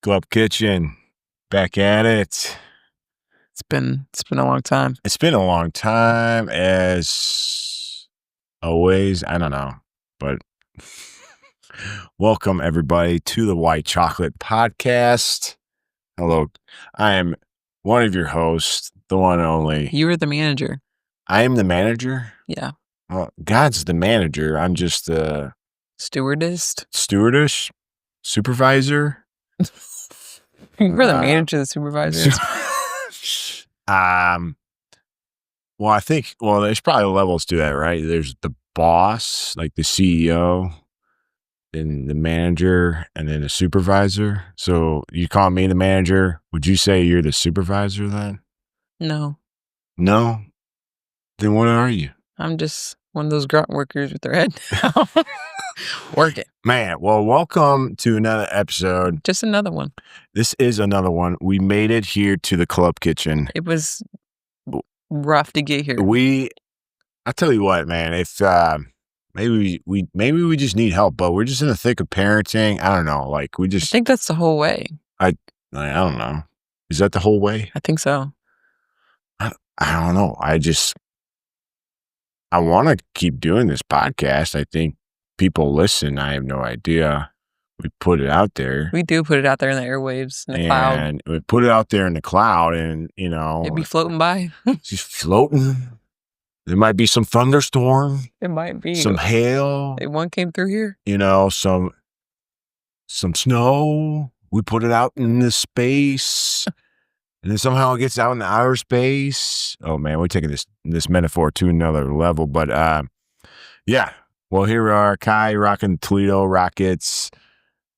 Club Kitchen, back at it. It's been a long time. It's been a long time, as always. I don't know, but welcome everybody to the White Chocolate Podcast. Hello, I am one of your hosts, the one and only. You were the manager. I am the manager. Yeah. Well, God's the manager. I'm just the stewardess, supervisor. You're the manager, the supervisor. Well, there's probably levels to that, right? There's the boss, like the CEO, then the manager, and then the supervisor. So you call me the manager. Would you say you're the supervisor then? No. No? Then what are you? I'm just one of those grunt workers with their head down. Working. Man, well, welcome to another episode. Just another one. This is another one. We made it here to the Club Kitchen. It was rough to get here. I tell you what, man, if maybe we just need help, but we're just in the thick of parenting. I don't know. Like I think that's the whole way. I don't know. Is that the whole way? I think so. I don't know. I want to keep doing this podcast. I think people listen. I have no idea. We put it out there. We do put it out there in the airwaves, in the cloud. And we put it out there in the cloud, and, it'd be floating by. She's floating. There might be some thunderstorm. It might be. Some hail. One came through here. Some snow. We put it out in the space. And then somehow it gets out in the outer space. Oh, man, we're taking this metaphor to another level. But, yeah. Well, here we are, Kai rocking Toledo Rockets.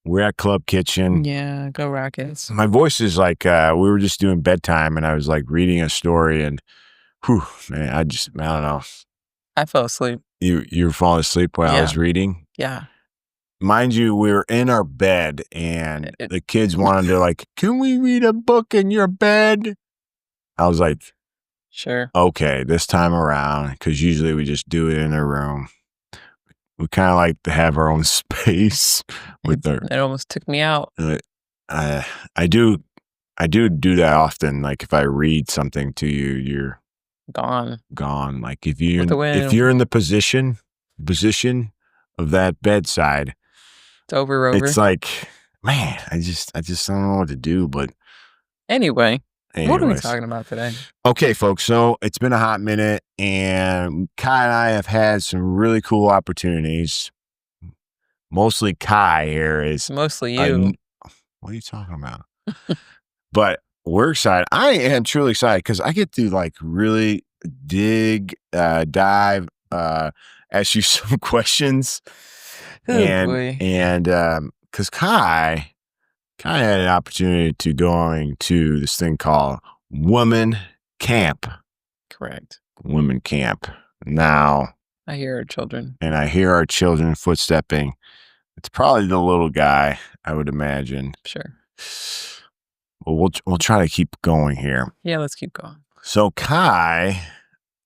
We're at Club Kitchen. Yeah, go Rockets. My voice is like, we were just doing bedtime, and I was like reading a story, and whew, man, I don't know. I fell asleep. You were falling asleep while I was reading? Yeah. Mind you, we were in our bed, and the kids wanted to like, can we read a book in your bed? I was like, sure. Okay, this time around, because usually we just do it in a room. We kind of like to have our own space with It almost took me out. I do that often. Like if I read something to you, you're gone. Like if you're in the position of that bedside, it's over. It's like, man, I just don't know what to do. But anyways. What are we talking about today? Okay, folks. So it's been a hot minute, and Kai and I have had some really cool opportunities. Mostly Kai here is mostly you. What are you talking about? But we're excited. I am truly excited because I get to like really dive, ask you some questions, and because Kai had an opportunity to going to this thing called Women Camp. Correct. Women Camp. Now, I hear our children. And I hear our children footstepping. It's probably the little guy, I would imagine. Sure. Well, we'll try to keep going here. Yeah, let's keep going. So, Kai,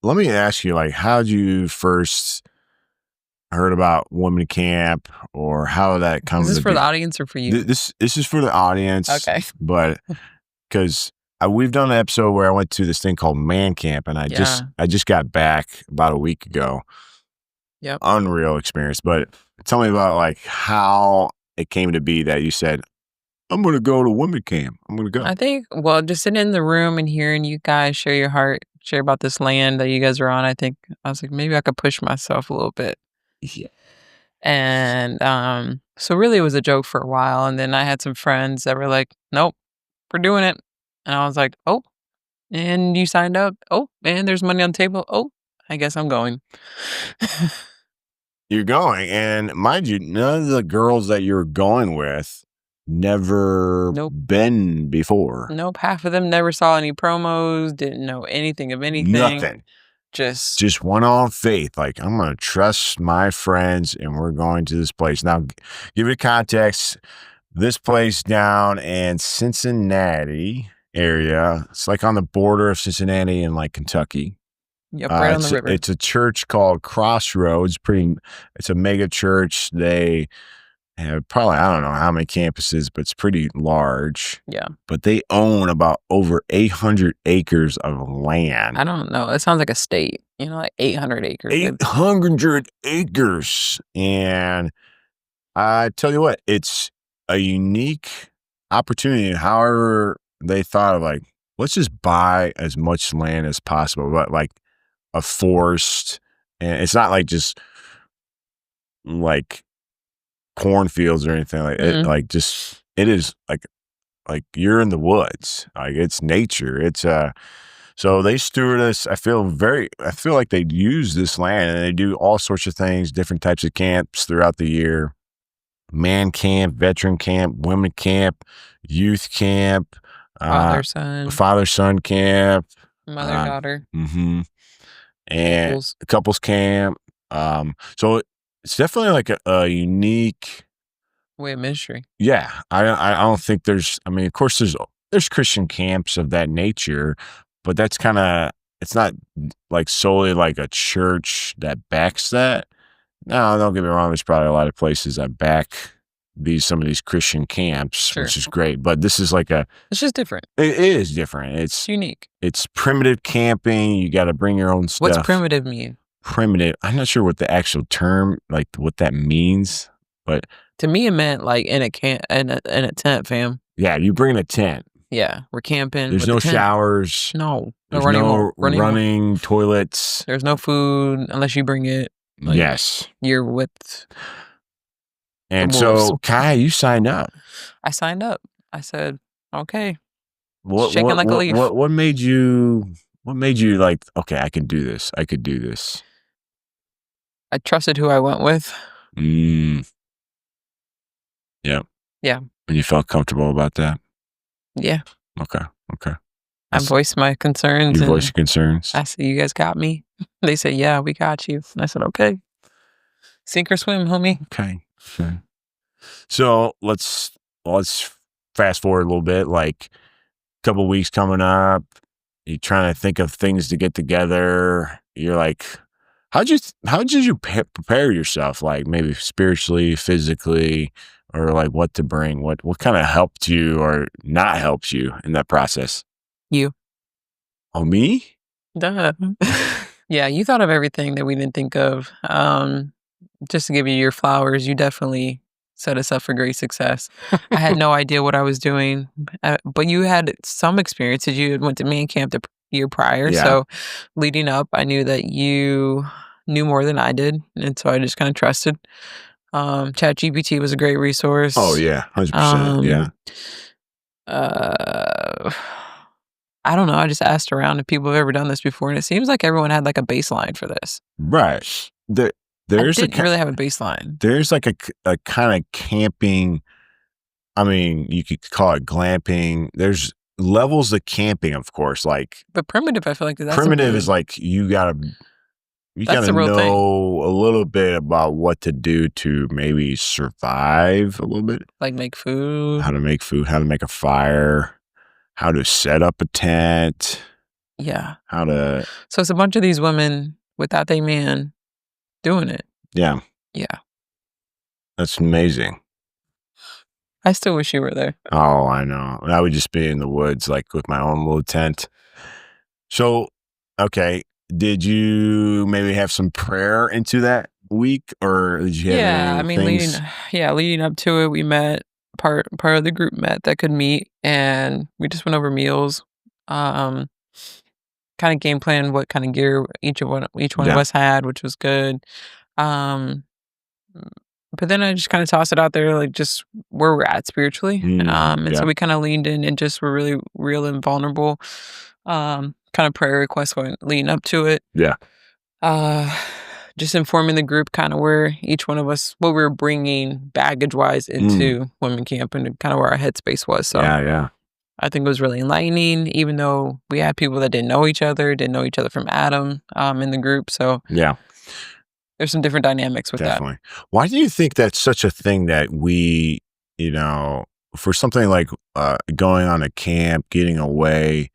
let me ask you, like, how did you first heard about Women Camp, or how that comes? Is this for the audience or for you? This is for the audience. Okay. But because we've done an episode where I went to this thing called Man Camp, and I just got back about a week ago. Yep. Unreal experience. But tell me about like how it came to be that you said, I'm going to go to Women Camp. I'm going to go. I think, just sitting in the room and hearing you guys share your heart, share about this land that you guys are on, I was like, maybe I could push myself a little bit. Yeah. And so really it was a joke for a while. And then I had some friends that were like, nope, we're doing it. And I was like, oh, and you signed up. Oh, and there's money on the table. Oh, I guess I'm going. You're going. And mind you, none of the girls that you're going with never been before. Nope. Half of them never saw any promos, didn't know anything of anything. Nothing. Just went on faith. Like, I'm going to trust my friends, and we're going to this place. Now, give it context. This place down in Cincinnati area. It's like on the border of Cincinnati and like Kentucky. Yep, right on the river. It's a church called Crossroads. It's a mega church. They have probably, I don't know how many campuses, but it's pretty large. Yeah. But they own about over 800 acres of land. I don't know. It sounds like a state, like 800 acres. 800 acres. And I tell you what, it's a unique opportunity. However, they thought of like, let's just buy as much land as possible, but like a forest. And it's not like just like cornfields or anything like it. Like just, it is like you're in the woods. Like it's nature. It's so they steward us. I feel like they use this land and they do all sorts of things, different types of camps throughout the year. Man camp, veteran camp, women camp, youth camp, father son camp, mother daughter, and couples camp. So it's definitely like a unique way of ministry. Yeah, I don't think there's. I mean, of course, there's Christian camps of that nature, but that's kind of, it's not like solely like a church that backs that. No, don't get me wrong. There's probably a lot of places that back some of these Christian camps, which is great. But this is like it's just different. It is different. It's unique. It's primitive camping. You got to bring your own stuff. What's primitive mean? Primitive. I'm not sure what the actual term, like what that means, but to me, it meant like in a tent, fam. Yeah, you bring a tent. Yeah, we're camping. There's no showers. No. There's no running toilets. There's no food unless you bring it. Like, yes. You're with. And so, Kai, you signed up. I signed up. I said, okay. Shaking like a leaf. What made you like, okay, I can do this. I could do this. I trusted who I went with. Yeah. Yeah. And you felt comfortable about that? Yeah. Okay. I voiced my concerns. You voiced your concerns? I said, you guys got me? They said, yeah, we got you. And I said, okay. Sink or swim, homie. Okay. So let's fast forward a little bit, like a couple weeks coming up. You're trying to think of things to get together. You're like, how did you prepare yourself? Like maybe spiritually, physically, or like what to bring? What kind of helped you or not helped you in that process? You. Oh, me? Duh. Yeah, you thought of everything that we didn't think of. Just to give you your flowers, you definitely set us up for great success. I had no idea what I was doing, but you had some experiences. You went to man camp the year prior, Yeah. So leading up, I knew that you knew more than I did, and so I just kind of trusted. ChatGPT was a great resource. Oh yeah, 100%. Yeah. I don't know. I just asked around if people have ever done this before, and it seems like everyone had like a baseline for this. Right. I didn't really have a baseline. There's like a kind of camping. I mean, you could call it glamping. There's levels of camping, of course. Like, but primitive, I feel like that's primitive is like you gotta know a little bit about what to do to maybe survive a little bit. Like make food. How to make food, how to make a fire, how to set up a tent. Yeah. So it's a bunch of these women without their man doing it. Yeah. Yeah. That's amazing. I still wish you were there. Oh, I know. I would just be in the woods, like with my own little tent. So, okay. Did you maybe have some prayer into that week, or did you have leading up to it, we met. Part of the group met that could meet, and we just went over meals. Kind of game plan what kind of gear each one of us had, which was good. But then I just kind of tossed it out there, like just where we're at spiritually. So we kind of leaned in and just were really real and vulnerable. Kind of prayer requests leading up to it. Yeah. Just informing the group kind of where each one of us, what we were bringing baggage wise into women camp and kind of where our headspace was. So yeah. I think it was really enlightening, even though we had people that didn't know each other from Adam in the group. So yeah. There's some different dynamics with that. Why do you think that's such a thing that we, for something like going on a camp, getting away,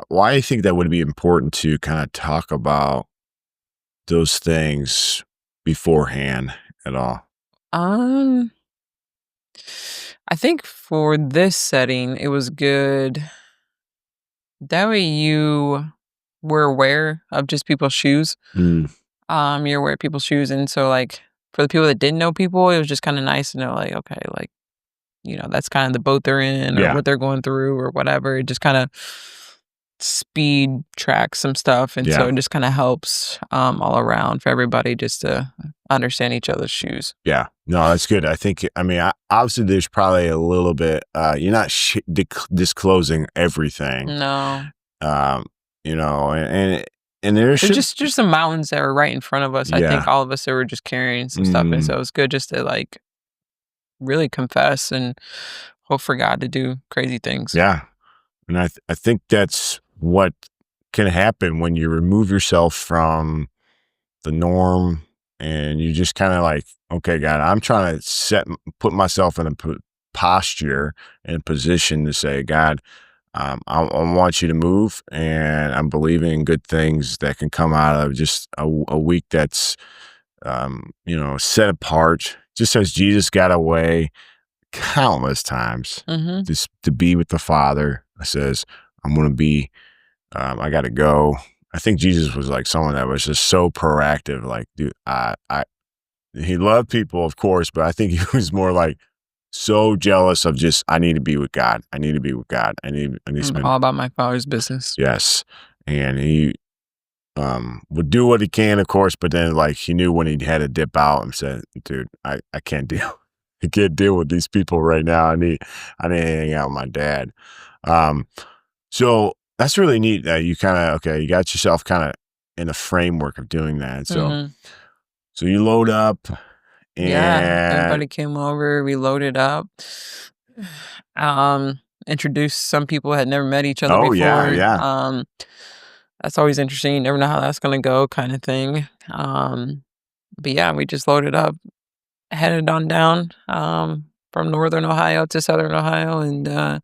why do you think that would be important to kind of talk about those things beforehand at all? I think for this setting, it was good. That way you were aware of just people's shoes. Mm, You're aware of people's shoes. And so, like, for the people that didn't know people, it was just kind of nice to know, like, okay, like, that's kind of the boat they're in or Yeah. what they're going through or whatever. It just kind of speed tracks some stuff. And so Yeah. it just kind of helps all around for everybody just to understand each other's shoes. Yeah. No, that's good. I think, obviously there's probably a little bit, you're not disclosing everything, No. and there There's should, just some mountains that were right in front of us. I think Yeah. all of us that were just carrying some stuff. And so it was good just to like really confess and hope for God to do crazy things. yeah. And I think that's what can happen when you remove yourself from the norm and you just kind of like, okay, God, I'm trying to put myself in a posture and position to say, God, I want you to move, and I'm believing in good things that can come out of just a week that's, set apart, just as Jesus got away countless times Mm-hmm. just to be with the Father. Says, I'm going to be, I got to go. I think Jesus was like someone that was just so proactive. Like, dude, he loved people, of course, but I think he was more like so jealous of just, I need to be with God. I need to be with God. I need to spend. All about my Father's business. Yes. And he would do what he can, of course, but then like he knew when he had to dip out and said, dude, I can't deal. I can't deal with these people right now. I need to hang out with my dad. So that's really neat that you kind of, you got yourself kind of in a framework of doing that. So, so you load up and everybody came over, we loaded up, introduced some people who had never met each other before. Yeah. That's always interesting. You never know how that's going to go kind of thing. But yeah, we just loaded up, headed on down, from Northern Ohio to Southern Ohio. And,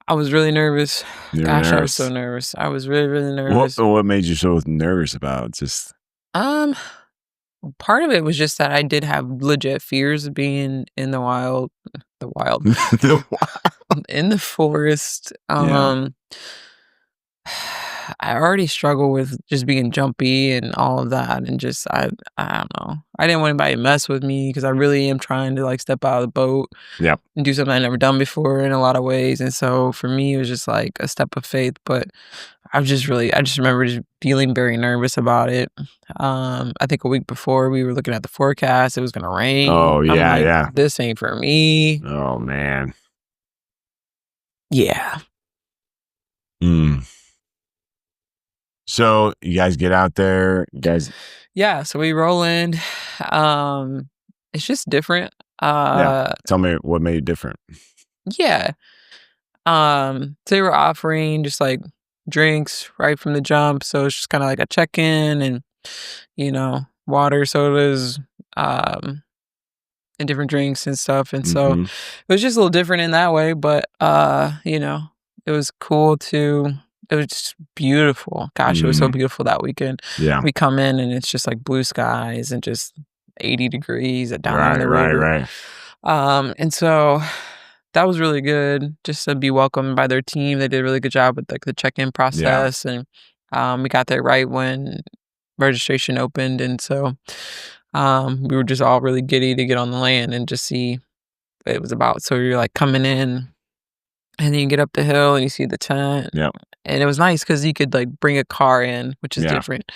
I was really nervous. Gosh, I was so nervous. I was really, really nervous. What made you so nervous about just? Part of it was just that I did have legit fears of being in the wild, in the forest. I already struggle with just being jumpy and all of that, and just I don't know. I didn't want anybody to mess with me because I really am trying to like step out of the boat, and do something I've never done before in a lot of ways. And so for me, it was just like a step of faith. But I just remember just feeling very nervous about it. I think a week before we were looking at the forecast, it was gonna rain. Oh yeah, I'm like, yeah. This ain't for me. Oh man. Yeah. So you guys get out there, Yeah, so we roll in. It's just different. Tell me what made it different. Yeah. So they were offering just like drinks right from the jump. So it's just kind of like a check-in and, water, sodas, and different drinks and stuff. And so it was just a little different in that way, but it was cool too. It was just beautiful. Gosh, it was so beautiful that weekend. Yeah. We come in and it's just like blue skies and just 80 degrees down there in the river. Right. And so that was really good just to be welcomed by their team. They did a really good job with like the check-in process. And we got there right when registration opened. And so we were just all really giddy to get on the land and just see what it was about. So you're like coming in and then you get up the hill and you see the tent. Yep. And it was nice because you could like bring a car in, which is different.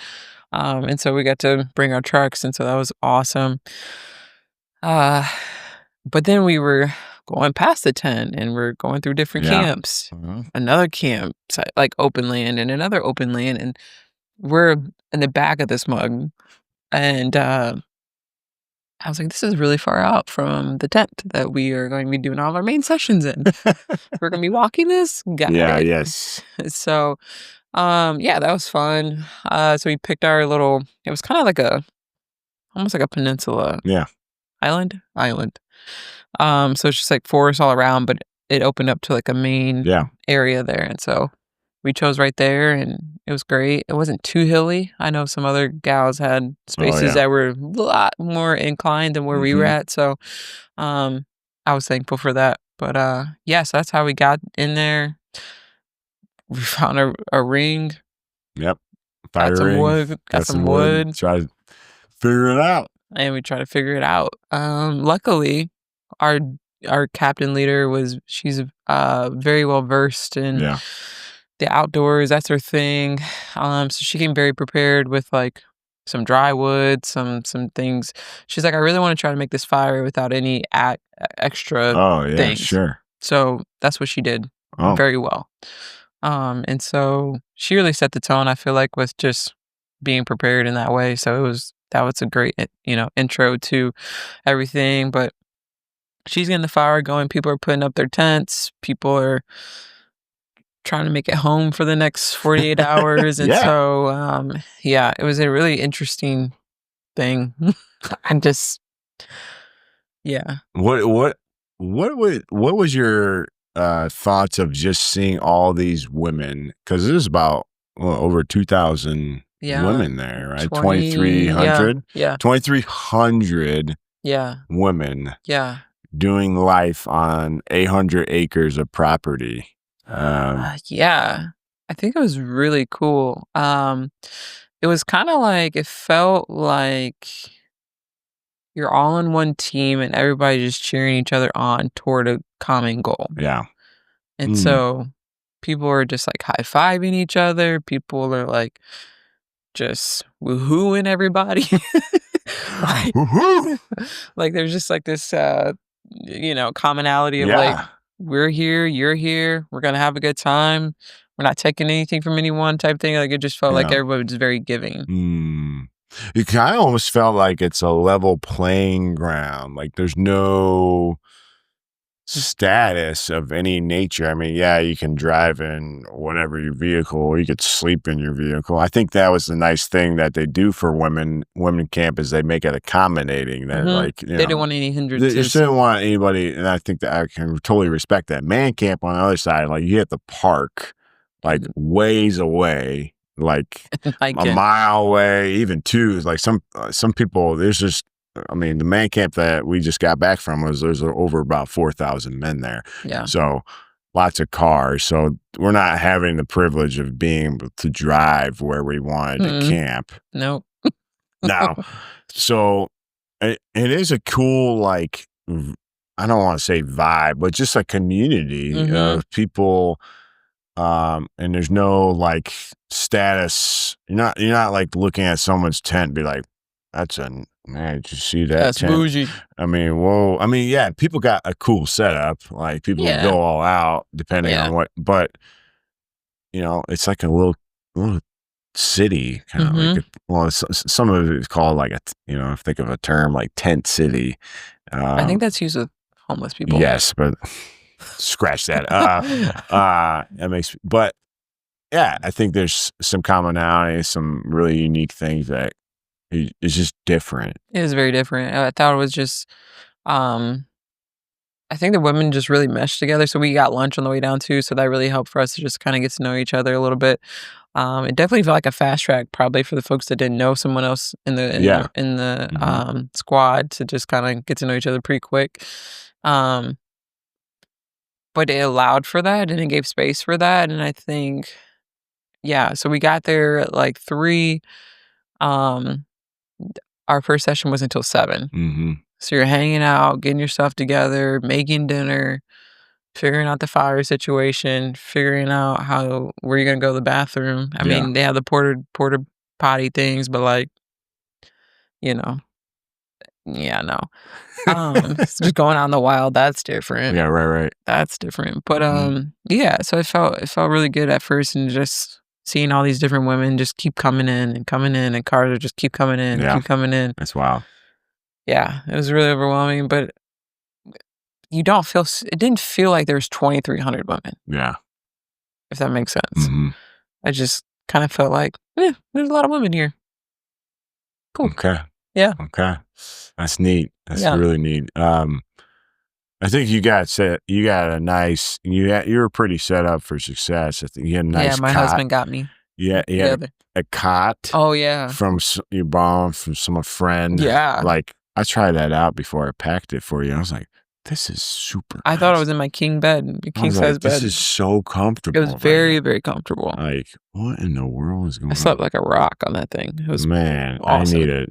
And so we got to bring our trucks, and so that was awesome. But then we were going past the tent and we're going through different camps. Another camp, like open land, and another open land, and we're in the back of this mug. And I was like, this is really far out from the tent that we are going to be doing all our main sessions in. We're going to be walking this? Got it. Yes. So, that was fun. So we picked our little, it was kind of like almost like a peninsula. Yeah. Island. So it's just like forest all around, but it opened up to like a main area there. And so we chose right there, and it was great. It wasn't too hilly. I know some other gals had spaces yeah. that were a lot more inclined than where we were Mhm. at, so, I was thankful for that. But, yeah, so that's how we got in there. We found a ring, Yep. got some Firing. wood got Got some some wood. wood, Try to figure it out. and we tried to figure it out. Luckily, our our captain leader she's, very well versed in Yeah. the outdoors, that's her thing. So she came very prepared with, like, some dry wood, some things. She's like, "I really wanna try to make this fire without any extra Oh, yeah, things." sure. So, that's what she did Oh, very well. And so she really set the tone, I feel like, with just being prepared in that way. So that was a great, intro to everything. But she's getting the fire going. People are putting up their tents. People are trying to make it home for the next 48 hours. And yeah. so, yeah, it was a really interesting thing. I just, yeah. What was your thoughts of just seeing all these women? Because there's about over 2,000 Yeah. women there, right? 20, yeah. 2,300? Yeah. 2,300 Yeah. women Yeah. doing life on 800 acres of property. Yeah. I think it was really cool. It was kinda like it felt like you're all in one team and everybody just cheering each other on toward a common goal. Yeah. And so people are just like high-fiving each other. People are like just woohooing everybody. Like, Woohoo! like there's just like this commonality of like Yeah. we're here, you're here, we're gonna have a good time. We're not taking anything from anyone type thing. Like it just felt like Yeah. everybody was very giving. You kind of almost felt like it's a level playing ground. Like there's no status of any nature. I mean, yeah, you can drive in whatever your vehicle, or you could sleep in your vehicle. I think that was the nice thing that they do for women camp is they make it accommodating. That like They didn't want any they hindrances. just didn't want anybody, and I think that I can totally respect that. Man camp on the other side, like you have to park like ways away, like Like a mile away, even two. Like some people, there's just. I mean, the man camp that we just got back from there's over about 4,000 men there. yeah. So lots of cars. So we're not having the privilege of being able to drive where we wanted to camp. Nope. Now, so it is a cool, like, I don't want to say vibe, but just a community of people. And there's no like status. You're not like looking at someone's tent and be like, that's a man, did you see that That's tent? bougie. I mean, whoa. I mean, yeah, people got a cool setup. Like people Yeah. go all out depending Yeah. on what, but it's like a little city kind of like. Some of it is called like think of a term like tent city. I think that's used with homeless people. Yes, but scratch that. That makes. But yeah, I think there's some commonality, some really unique things that it's just different. It was very different. I thought it was just, I think the women just really meshed together. So we got lunch on the way down too. So that really helped for us to just kind of get to know each other a little bit. It definitely felt like a fast track, probably for the folks that didn't know someone else in the squad to just kind of get to know each other pretty quick. But it allowed for that and it gave space for that. And I think, yeah. So we got there at like 3. Our first session was until 7. So you're hanging out, getting your stuff together, making dinner, figuring out the fire situation, figuring out where you're gonna go to the bathroom. I mean, they have the porta potty things, but like, yeah, no. Just going out in the wild, that's different. Yeah, right. That's different. But yeah, so it felt really good at first, and just seeing all these different women just keep coming in, and cars just keep coming in, and keep coming in. That's wild. Yeah, it was really overwhelming, but it didn't feel like there was 2,300 women. Yeah. If that makes sense. I just kind of felt like, there's a lot of women here. Cool. Okay. Yeah. Okay. That's neat. That's Yeah. really neat. I think you got a nice. You were pretty set up for success. I think you had a nice. Yeah, my cot. husband got me. Yeah, you had together. a cot Oh yeah. from you borrowed from some friend. Yeah. Like I tried that out before I packed it for you. I was like, this is super. I thought I was in my king size bed. This is so comfortable. It was very, very comfortable. Like, what in the world is going on? I slept like a rock on that thing. It was awesome.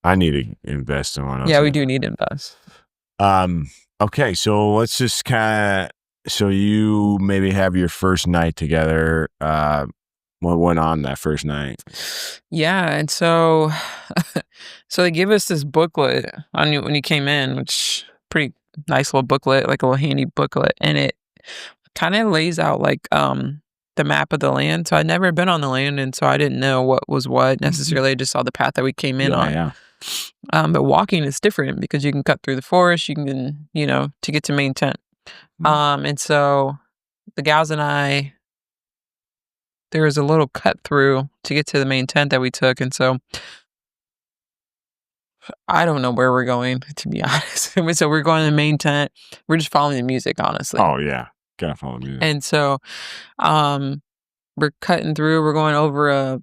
I need to invest in one of those. Yeah, we do need to invest. Okay, so let's just kind of. So you maybe have your first night together. What went on that first night? Yeah, and so they give us this booklet on you when you came in, which pretty nice little booklet, like a little handy booklet, and it kind of lays out like the map of the land. So I'd never been on the land, and so I didn't know what was what necessarily. I just saw the path that we came in on. Yeah. But walking is different because you can cut through the forest. You can, to get to main tent. And so the gals and I, there was a little cut through to get to the main tent that we took, and so I don't know where we're going, to be honest. So we're going to the main tent. We're just following the music, honestly. Oh yeah, gotta follow the music. And so, we're cutting through. We're going over a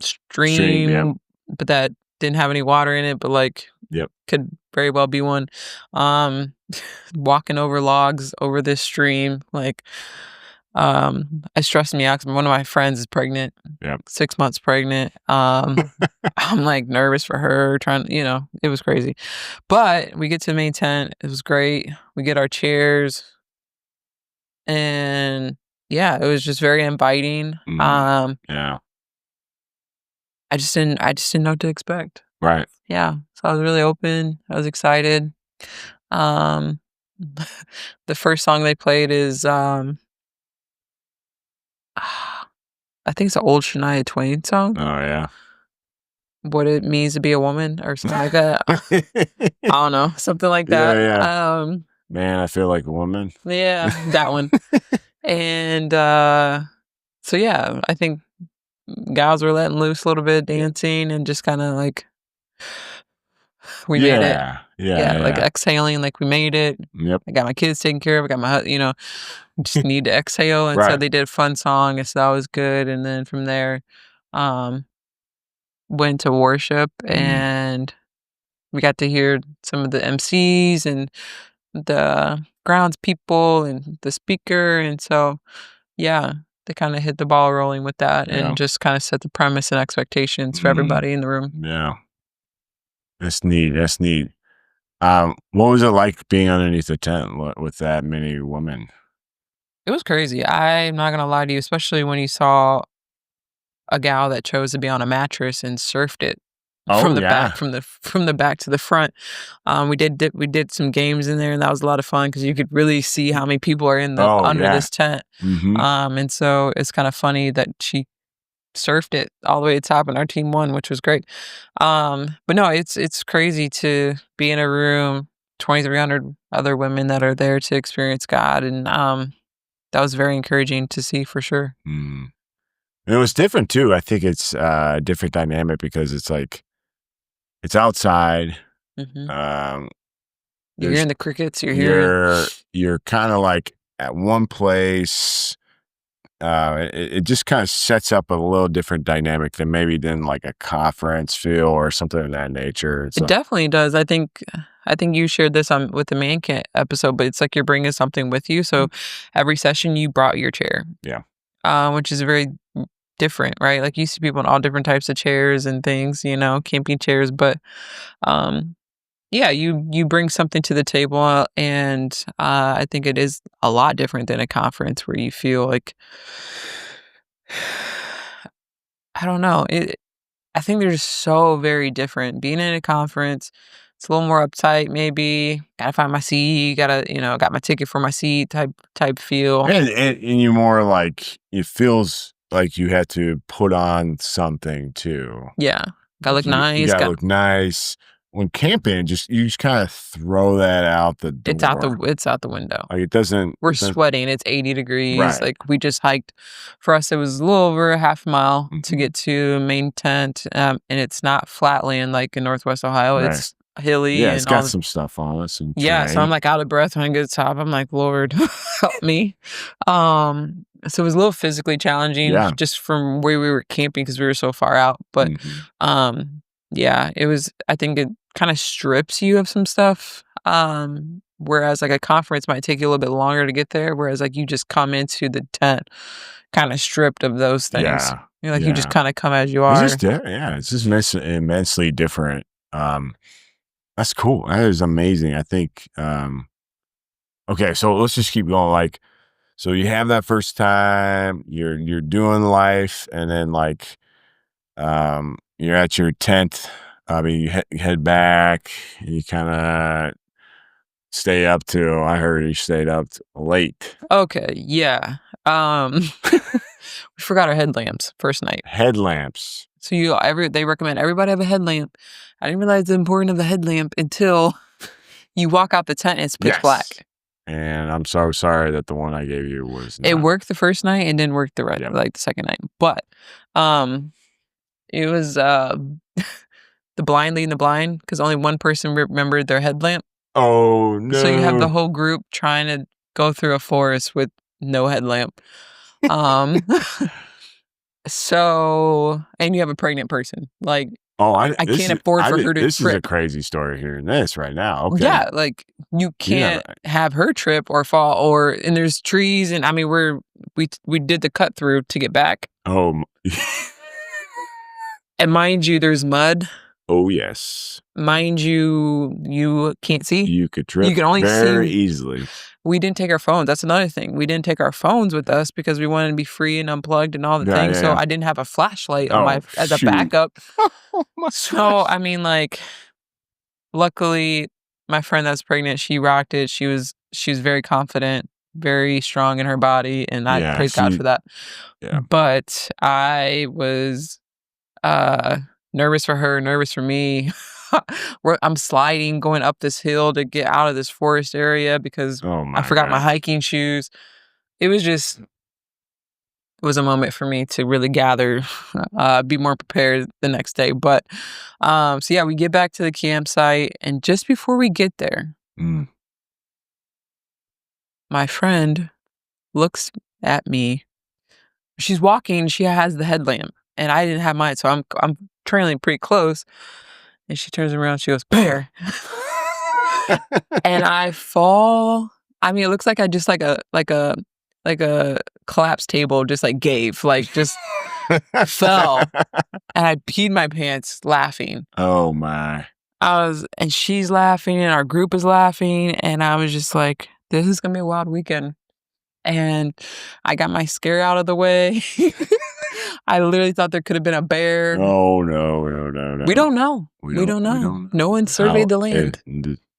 stream, Yep. but that didn't have any water in it, but like, Yep, could very well be one. Walking over logs over this stream, like, it stressed me out because one of my friends is pregnant. Yep. 6 months pregnant. I'm like nervous for her, it was crazy. But we get to the main tent. It was great. We get our chairs, and yeah, it was just very inviting. Yeah. I just didn't know what to expect. Right. Yeah. So I was really open. I was excited. The first song they played is I think it's an old Shania Twain song. Oh yeah. What it means to be a woman or something like that. I don't know, something like that. Yeah. Man, I feel like a woman. Yeah, that one. And so yeah, I think gals were letting loose a little bit, dancing, and just kind of like we made it. Yeah, like exhaling, like we made it. Yep. I got my kids taken care of. I got my, just need to exhale. And so they did a fun song, and so that was good. And then from there, went to worship, and we got to hear some of the MCs and the grounds people and the speaker. And so, yeah, they kind of hit the ball rolling with that and just kind of set the premise and expectations for everybody in the room. Yeah. That's neat. What was it like being underneath the tent with that many women? It was crazy. I'm not going to lie to you, especially when you saw a gal that chose to be on a mattress and surfed it from the back, from the back to the front. We did some games in there, and that was a lot of fun because you could really see how many people are in under this tent. And so it's kind of funny that she surfed it all the way to the top, and our team won, which was great. But no, it's crazy to be in a room, 2,300 other women that are there to experience God, and that was very encouraging to see for sure. And it was different too. I think it's a different dynamic because it's like it's outside. You're hearing the crickets. You're kind of like at one place. It just kind of sets up a little different dynamic than like a conference feel or something of that nature. It definitely does. I think you shared this with the Man Camp episode, but it's like you're bringing something with you. So every session you brought your chair. Yeah. Which is very different, right? Like you see people in all different types of chairs and things, camping chairs, but yeah, you bring something to the table, and I think it is a lot different than a conference where you feel like, I don't know. I think they're just so very different. Being in a conference, it's a little more uptight, maybe. Gotta find my seat. Gotta, got my ticket for my seat type feel. And you're more like, it feels like you had to put on something too. Yeah. Gotta look nice. You gotta look nice. When camping, you just kind of throw that out the door. It's out the window. Like it doesn't. We're sweating. It's 80 degrees. Right. Like we just hiked. For us, it was a little over a half mile to get to main tent, and it's not flat land like in Northwest Ohio. Right. It's hilly Yeah, it's and all got the, some stuff on it, some yeah, so terrain. I'm like out of breath when I get to the top. I'm like, Lord, help me. So it was a little physically challenging Yeah. just from where we were camping because we were so far out. But Mhm. yeah, it was, I think it kind of strips you of some stuff. Whereas like a conference might take you a little bit longer to get there, whereas like you just come into the tent kind of stripped of those things. Yeah. You're like you just Yeah. kind of come as you It's are. just yeah, it's just immensely different. That's cool. That is amazing. I think okay, so let's just keep going. Like, so you have that first time, you're doing life, and then like you're at your tent. I mean, you head back, you kind of stay up till I heard you stayed up late. Okay, yeah. We forgot our headlamps first night. Headlamps. So they recommend everybody have a headlamp. I didn't realize the importance of the headlamp until you walk out the tent and it's pitch black. Yes. And I'm so sorry that the one I gave you was It not. worked the first night and didn't work the Yeah. like the second night. But it was the blind leading the blind because only one person remembered their headlamp. Oh no. So you have the whole group trying to go through a forest with no headlamp. So, and you have a pregnant person. Like, Oh, I can't afford for her to This is a trip. crazy story hearing this right now. Okay. Yeah, like you can't have her trip or fall and there's trees and I mean we did the cut through to get back. Oh. And mind you, there's mud. Oh yes. Mind you can't see. You could trip. You can only very see easily. We didn't take our phones. That's another thing. We didn't take our phones with us because we wanted to be free and unplugged and all the things. So I didn't have a flashlight on as a backup. So I mean, like, luckily, my friend that's pregnant, she rocked it. She was very confident, very strong in her body, and I praise God for that. Yeah. But I was nervous for her, nervous for me. I'm sliding, going up this hill to get out of this forest area because I forgot my hiking shoes. It was a moment for me to really gather, be more prepared the next day. But so yeah, we get back to the campsite, and just before we get there, my friend looks at me. She's walking. She has the headlamp, and I didn't have mine, so I'm trailing pretty close. And she turns around, she goes, "Bear." And I fall. I mean, it looks like I just like a collapsed table just like gave, like just fell. And I peed my pants laughing. Oh my. And she's laughing and our group is laughing. And I was just like, this is gonna be a wild weekend. And I got my scare out of the way. I literally thought there could have been a bear. Oh no. We don't know. We don't know. No one surveyed the land.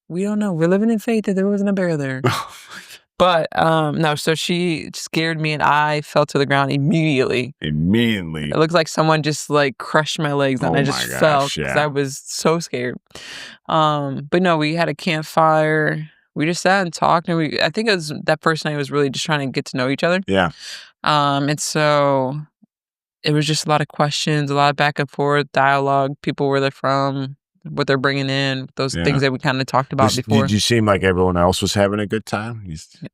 We don't know. We're living in faith that there wasn't a bear there. But no, so she scared me and I fell to the ground immediately. It looks like someone just like crushed my legs and I just fell because I was so scared. But no, we had a campfire. We just sat and talked, and I think it was that first night was really just trying to get to know each other. Yeah. And so it was just a lot of questions, a lot of back and forth dialogue. People, where they're from, what they're bringing in, those things that we kind of talked about before. Did you seem like everyone else was having a good time?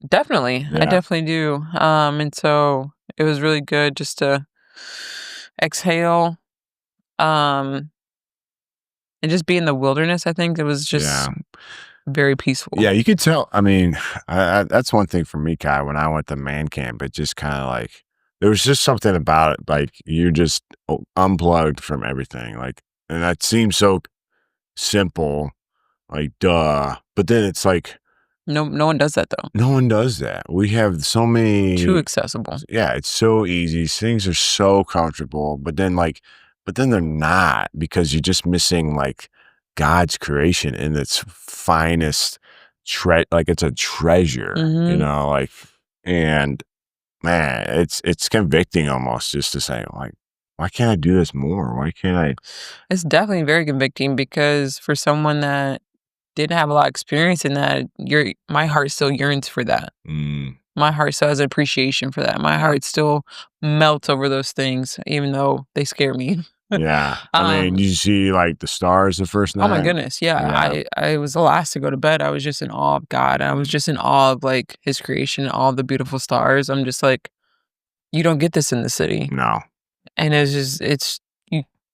Definitely. I definitely do. And so it was really good just to exhale, and just be in the wilderness. I think it was just very peaceful. Yeah, you could tell. I mean, that's one thing for me, Kai. When I went to man camp, it just kind of like, there was just something about it. Like, you're just unplugged from everything. Like, and that seems so simple, like, duh. But then it's like, no one does that though. No one does that. We have so many. Too accessible. Yeah, it's so easy. Things are so comfortable, but then they're not, because you're just missing like God's creation in its finest like it's a treasure, you know, like, and man, it's convicting almost just to say, like, why can't I do this more? Why can't I? It's definitely very convicting, because for someone that didn't have a lot of experience in that, my heart still yearns for that. My heart still has appreciation for that. My heart still melts over those things, even though they scare me. Yeah. I mean, did you see like the stars the first night? Oh my goodness, yeah. I was the last to go to bed. I was just in awe of God. I was just in awe of like His creation, all the beautiful stars. I'm just like, you don't get this in the city, No. and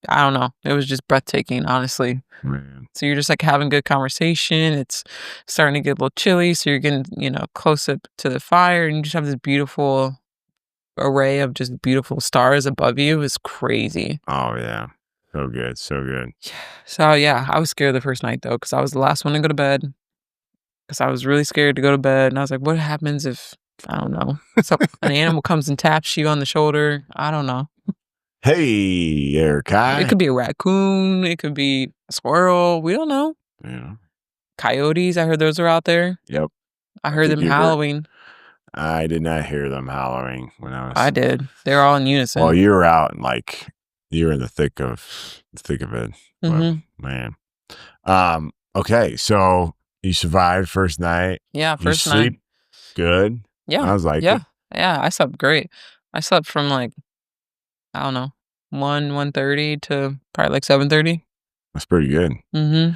I don't know. It was just breathtaking, honestly. Man. So you're just like having good conversation. It's starting to get a little chilly, so you're getting close up to the fire, and you just have this beautiful array of just beautiful stars above you. It's crazy. Oh yeah. So good. So good. So yeah, I was scared the first night though, because I was the last one to go to bed. Because I was really scared to go to bed, and I was like, "What happens if I don't know? So an animal comes and taps you on the shoulder? I don't know. Hey, It Erica. could be a raccoon. It could be a squirrel. We don't know. Yeah. Coyotes. I heard those are out there. Yep. I heard them think you heard- howling. I did not hear them hollering when I was. I did. They're all in unison. Well, you were out and like you were in the thick of it. Mhm. Man. Okay, so you survived first night. Yeah, You first night. sleep good. Yeah, I was like, yeah, yeah. I slept great. I slept from like I don't know 1:30 to probably like 7:30. that's pretty good. Mm-hmm.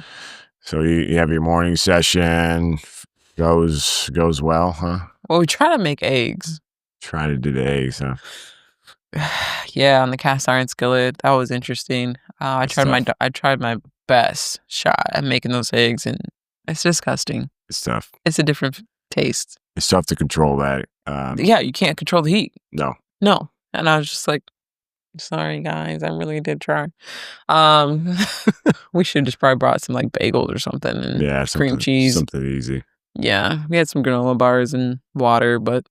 So you have your morning session. Goes well, huh? Well, we try to make eggs. Try to do the eggs, huh? Yeah, on the cast iron skillet. That was interesting. I Good tried my best shot at making those eggs, and it's disgusting. It's tough. It's a different taste. It's tough to control that. Yeah, you can't control the heat. No. No, and I was just like, sorry guys, I really did try. We should just probably brought some like bagels or something and Yeah, cream cheese. something easy. Yeah, we had some granola bars and water, but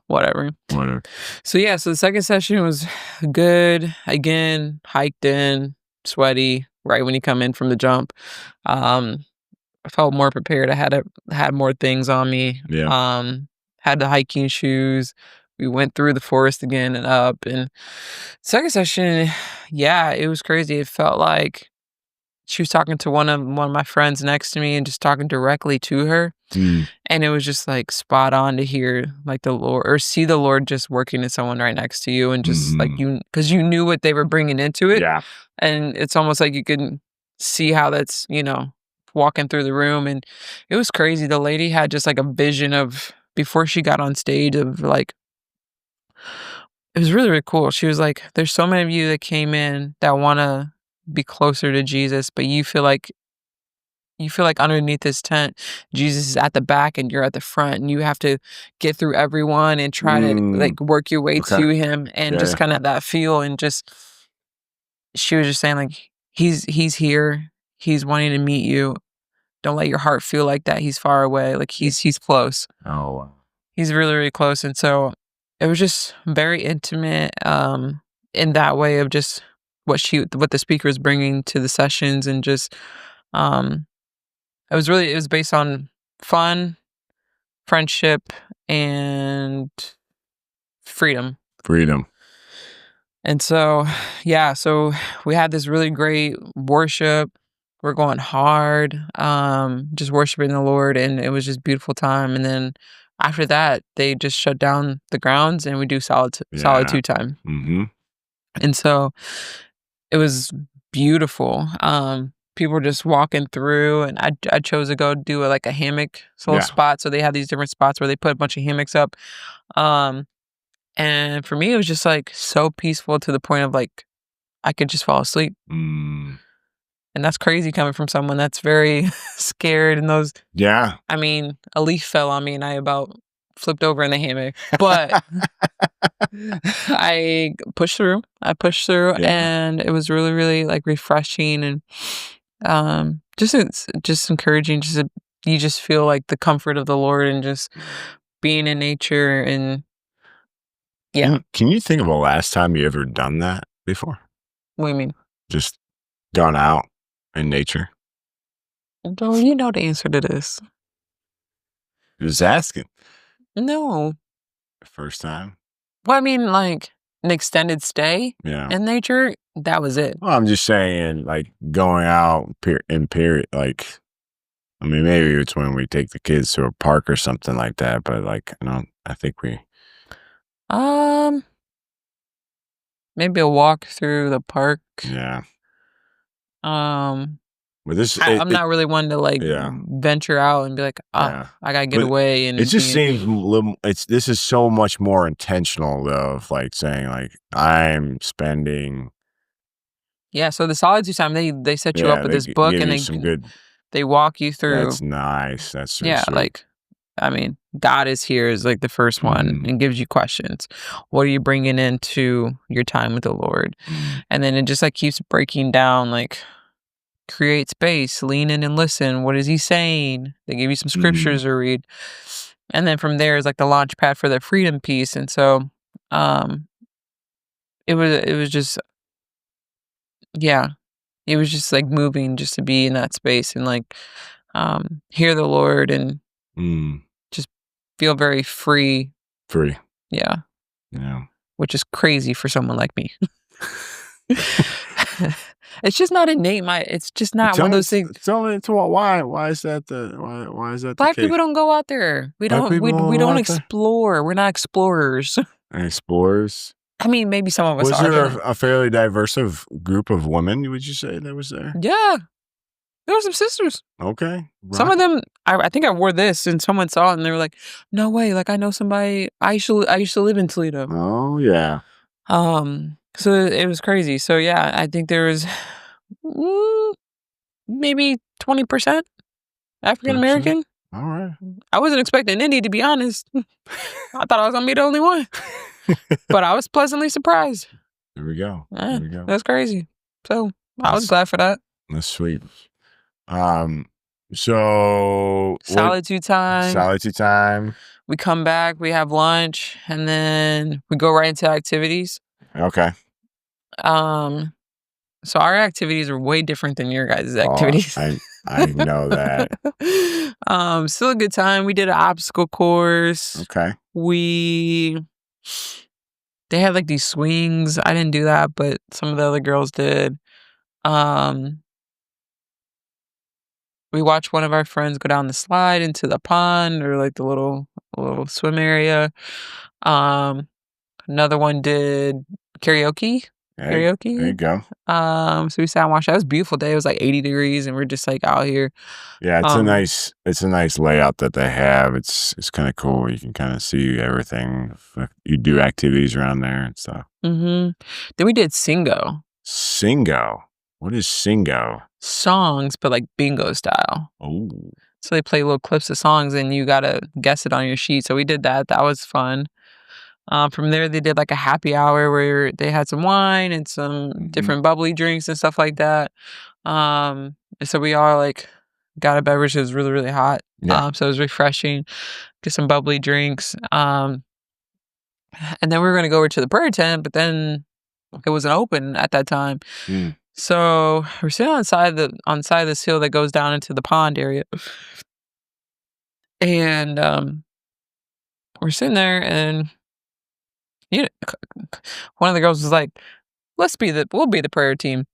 whatever. Whatever. So yeah, so the second session was good. Again, hiked in, sweaty, right when you come in from the jump. I felt more prepared. I had more things on me. Yeah. Had the hiking shoes. We went through the forest again and up. And second session, yeah, it was crazy. It felt like she was talking to one of my friends next to me and just talking directly to her. Mm. And it was just like spot on to hear like the Lord or see the Lord just working in someone right next to you and just like because you knew what they were bringing into it. Yeah. And it's almost like you can see how that's, walking through the room. And it was crazy. The lady had just like a vision of before she got on stage of like, it was really, really cool. She was like, there's so many of you that came in that want to be closer to Jesus, but you feel like underneath this tent, Jesus is at the back and you're at the front, and you have to get through everyone and try to like work your way to him, and just kind of that feel. And just she was just saying like he's here, he's wanting to meet you. Don't let your heart feel like that he's far away. Like he's close. Oh wow. He's really, really close. And so it was just very intimate in that way of just what the speaker was bringing to the sessions, and just it was based on fun, friendship, and freedom. And so, yeah, so we had this really great worship. We're going hard, just worshiping the Lord, and it was just a beautiful time. And then after that, they just shut down the grounds, and we do solitude time. Mm-hmm. And so it was beautiful. People were just walking through, and I chose to go do a hammock spot. So they have these different spots where they put a bunch of hammocks up. And for me, it was just like so peaceful to the point of like I could just fall asleep. And that's crazy coming from someone that's very scared in those. Yeah. I mean, a leaf fell on me and I about flipped over in the hammock. But I pushed through. And it was really, really like refreshing and just encouraging. You just feel like the comfort of the Lord and just being in nature. And yeah. Can you think of the last time you ever done that before? What do you mean? Just gone out in nature? Don't you know the answer to this? Just asking. No. First time? Well, I mean, like an extended stay in nature, that was it. Well, I'm just saying, like going out in period, like, I mean, maybe it's when we take the kids to a park or something like that, but like, I think we. maybe a walk through the park. Yeah. Um, But this, I'm not really one to like yeah. venture out and be like, Yeah. I gotta get But away. And it just be- seems a little. This is so much more intentional though, of like saying like I'm spending. yeah. So the solitude time, they set you up with they this book, give and you some good. they walk you through. That's nice. That's really Yeah, sweet. like, I mean, God is here is like the first one, and gives you questions. What are you bringing into your time with the Lord? And then it just like keeps breaking down, like, create space, lean in and listen. What is he saying? They give you some scriptures to read. And then from there is like the launch pad for the freedom piece. And so it was just, yeah, it was just like moving just to be in that space and like hear the Lord and just feel very free. Free. Yeah. Yeah. Which is crazy for someone like me. It's just not innate. It's just not one of those things. Tell me why is that why is that Black the case? people don't go out there. We don't explore. We're not explorers. Explorers. I mean, maybe some of us Was are. there a fairly diverse group of women, would you say, that was there? Yeah. There were some sisters. Okay. Some of them, I think I wore this and someone saw it and they were like, no way. Like, I know somebody, I used to live in Toledo. Oh, yeah. So it was crazy. So yeah, I think there was maybe 20% African American. All right. I wasn't expecting any, to be honest. I thought I was gonna be the only one, but I was pleasantly surprised. There we go. Yeah, there we go. That's crazy. So I was glad for that. That's sweet. So solitude time. Solitude time. We come back, we have lunch, and then we go right into activities. Okay. So our activities are way different than your guys' activities. I know that. Still a good time. We did an obstacle course. Okay. They had like these swings. I didn't do that, but some of the other girls did. We watched one of our friends go down the slide into the pond or like the little swim area. Another one did karaoke. There you go. So we sat and watched. That was a beautiful day. It was like 80 degrees, and we're just like out here. Yeah, it's a nice layout that they have. It's kind of cool. You can kind of see everything. You do activities around there and stuff. Then we did Singo. Singo. What is Singo? Songs, but like bingo style. Oh. So they play little clips of songs, and you gotta guess it on your sheet. So we did that. That was fun. From there, they did like a happy hour where they had some wine and some different bubbly drinks and stuff like that. So we all like got a beverage that was really, really hot. Yeah. So it was refreshing. Get some bubbly drinks. And then we were going to go over to the prayer tent, but then it wasn't open at that time. So we're sitting on the side of this hill that goes down into the pond area. And we're sitting there, and one of the girls was like, we'll be the prayer team.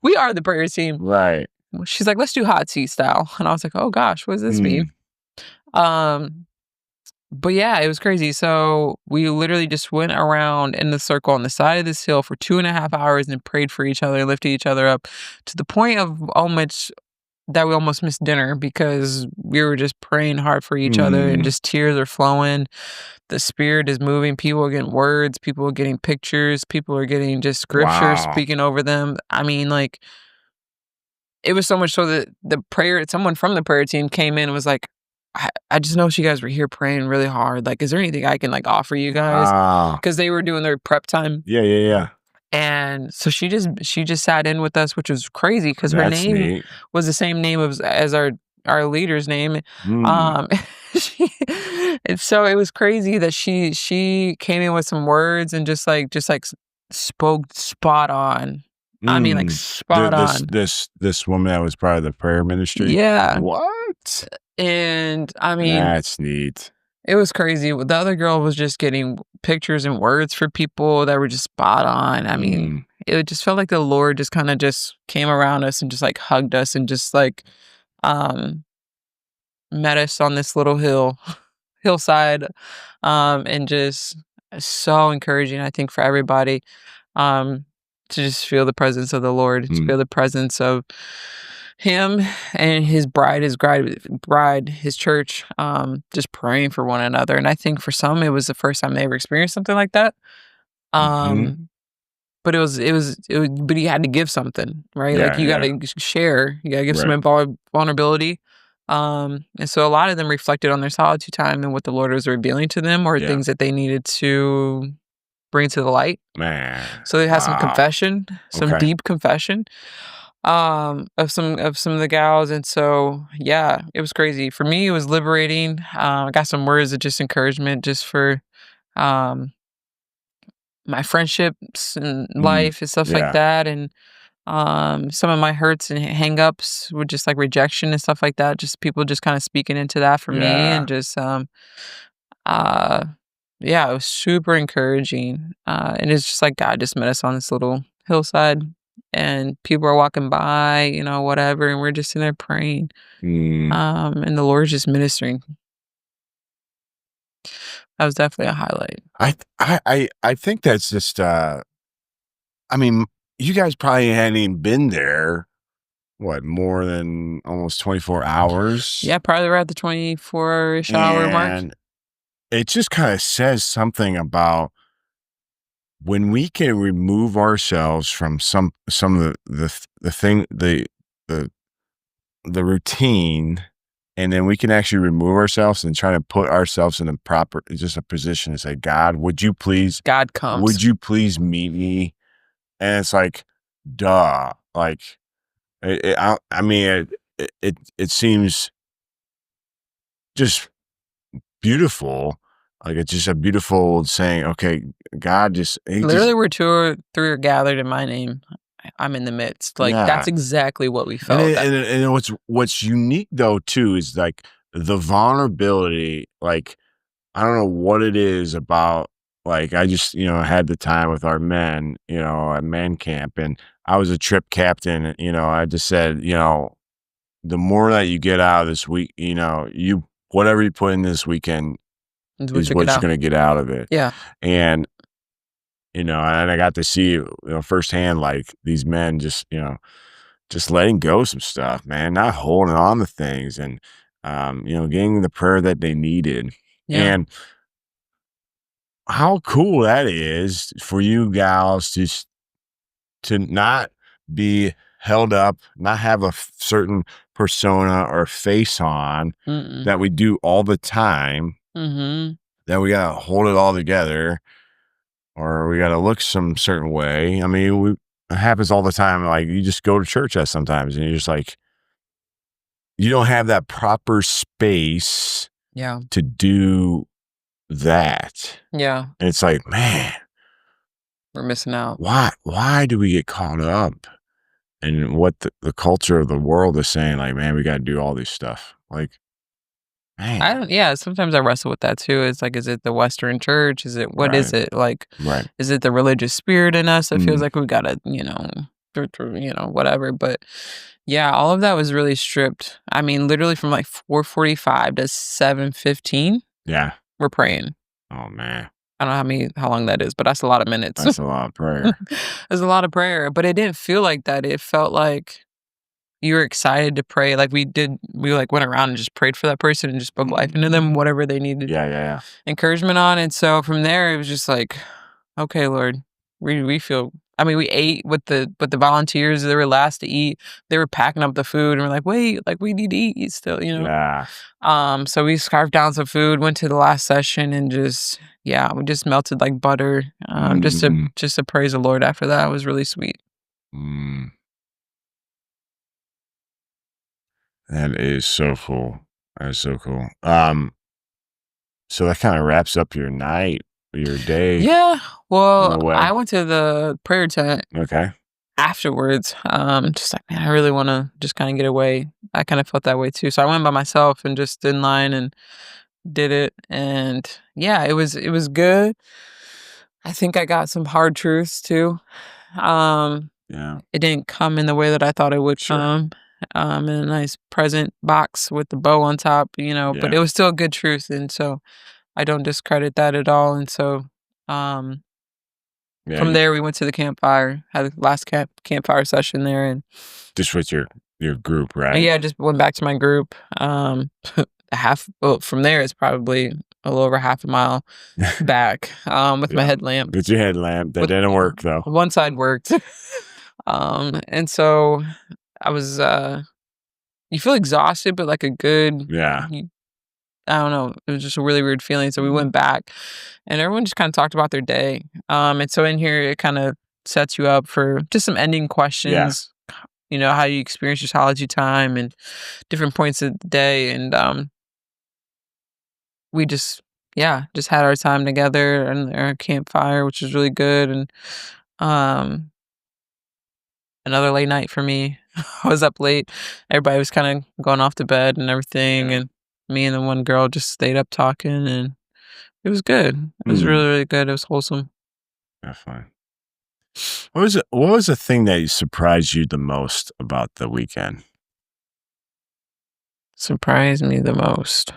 We are the prayer team. Right. She's like, let's do hot seat style. And I was like, oh gosh, what does this mean? But yeah, it was crazy. So we literally just went around in the circle on the side of this hill for 2.5 hours and prayed for each other, lifted each other up to the point of that we almost missed dinner because we were just praying hard for each other, and just tears are flowing. The Spirit is moving. People are getting words. People are getting pictures. People are getting just scripture speaking over them. I mean, like, it was so much so that someone from the prayer team came in and was like, I just know you guys were here praying really hard. Like, is there anything I can like offer you guys? Because they were doing their prep time. Yeah. And so she just sat in with us, which was crazy because her name was the same name as our leader's name. And so it was crazy that she came in with some words and just spoke spot on. I mean, like spot on. This woman that was part of the prayer ministry. Yeah. What? And I mean, that's neat. It was crazy. The other girl was just getting pictures and words for people that were just spot on. I mean, it just felt like the Lord just kind of just came around us and just like hugged us and just like met us on this little hillside. And just, so encouraging, I think, for everybody, to just feel the presence of the Lord, to feel the presence of him and his bride, his church, just praying for one another. And I think for some, it was the first time they ever experienced something like that. Mhm. But but you had to give something, right? Like Yeah, you got yeah. to share, you got to give some Right. vulnerability. And so a lot of them reflected on their solitude time and what the Lord was revealing to them, or Yeah. things that they needed to bring to the light. Man. So they had some Wow. confession, some Okay. deep confession, of some of the gals. And so yeah, it was crazy. For me, it was liberating. I got some words of just encouragement just for um my friendships and Mm. life and stuff like Yeah. that. And some of my hurts and hang-ups were just like rejection and stuff like that. Just people just kind of speaking into that for me, Yeah. and just uh yeah, it was super encouraging. And it's just like God just met us on this little hillside, and people are walking by, whatever, and we're just in there praying. Mm. And the Lord's just ministering. That was definitely a highlight. I think that's just, I mean, you guys probably hadn't even been there, what, more than almost 24 hours? Yeah, probably around the 24-ish hour mark. And it just kinda says something about when we can remove ourselves from some of the thing, the routine, and then we can actually remove ourselves and try to put ourselves in a proper just a position to say, "God, God comes. would you please meet me?" And it's like, duh, like, I mean, it seems just beautiful. Like, it's just a beautiful saying, "Okay, God just he just" Literally, where two or three are gathered in my name, I'm in the midst. Like, Yeah. that's exactly what we And felt. it and what's unique, though, too, is, like, the vulnerability, like, I don't know what it is about, like, I just, had the time with our men, at man camp, and I was a trip captain, and, I just said, "The more that you get out of this week, you whatever you put in this weekend Is what is you get what you're out. gonna get out of it." Yeah. And, and I got to see, firsthand, like, these men just letting go some stuff, man, not holding on to things, and, getting the prayer that they needed. Yeah. And how cool that is for you gals to not be held up, not have a certain persona or face on Mm-mm. that we do all the time, Mm-hmm. that we gotta hold it all together or we gotta look some certain way. I mean, it happens all the time. Like, you just go to church at sometimes and you're just like, you don't have that proper space Yeah. to do that. Yeah. And it's like, man, We're missing out. why do we get caught up in what the culture of the world is saying? Like, man, we got to do all this stuff. Like, man, Sometimes I wrestle with that too. It's like, is it the Western church? What is right, it? Like, right. is it the religious spirit in us that feels Mm, like we gotta, whatever. But yeah, all of that was really stripped. I mean, literally from like 4:45 to 7:15, yeah. we're praying. Oh, man, I don't know how long that is, but that's a lot of minutes. that's a lot of prayer. There's a lot of prayer, but it didn't feel like that. It felt like you were excited to pray. Like we like went around and just prayed for that person and just spoke life into them, whatever they needed Yeah, yeah, yeah. encouragement on. And so from there, it was just like, okay, Lord, we feel. I mean, we ate with the volunteers. They were last to eat. They were packing up the food, and we're like, wait, like we need to eat still. Yeah. So we scarfed down some food, went to the last session, and we just melted like butter. Mhm. Just to praise the Lord after that. It was really sweet. Mm, that is so cool. That is so cool. So that kind of wraps up your night, your day Yeah. in Well, a way. I went to the prayer tent Okay. afterwards. Just like, man, I really want to just kind of get away. I kind of felt that way too. So I went by myself and just stood in line and did it. And yeah, it was good. I think I got some hard truths too. Um, Yeah. it didn't come in the way that I thought it would Sure. come. In a nice present box with the bow on top, but Yeah. it was still a good truth. And so I don't discredit that at all. And so Um, Yeah, from there, we went to the campfire, had the last campfire session there, and just with your group, right? yeah, just went back to my group. From there, it's probably a little over half a mile back with my Yeah. headlamp. With your headlamp. That With- didn't work, though. One side worked. And so I was, you feel exhausted, but like a good, Yeah. I don't know. It was just a really weird feeling. So we went back and everyone just kind of talked about their day. And so in here, it kind of sets you up for just some ending questions. You know, how you experience your solitude time and different points of the day. And we just had our time together and our campfire, which was really good. And another late night for me. I was up late. Everybody was kind of going off to bed and everything. Yeah. And me and the one girl just stayed up talking, and it was good. It was Mm. really, really good. It was wholesome. Definitely. What was the thing that surprised you the most about the weekend? Surprised me the most.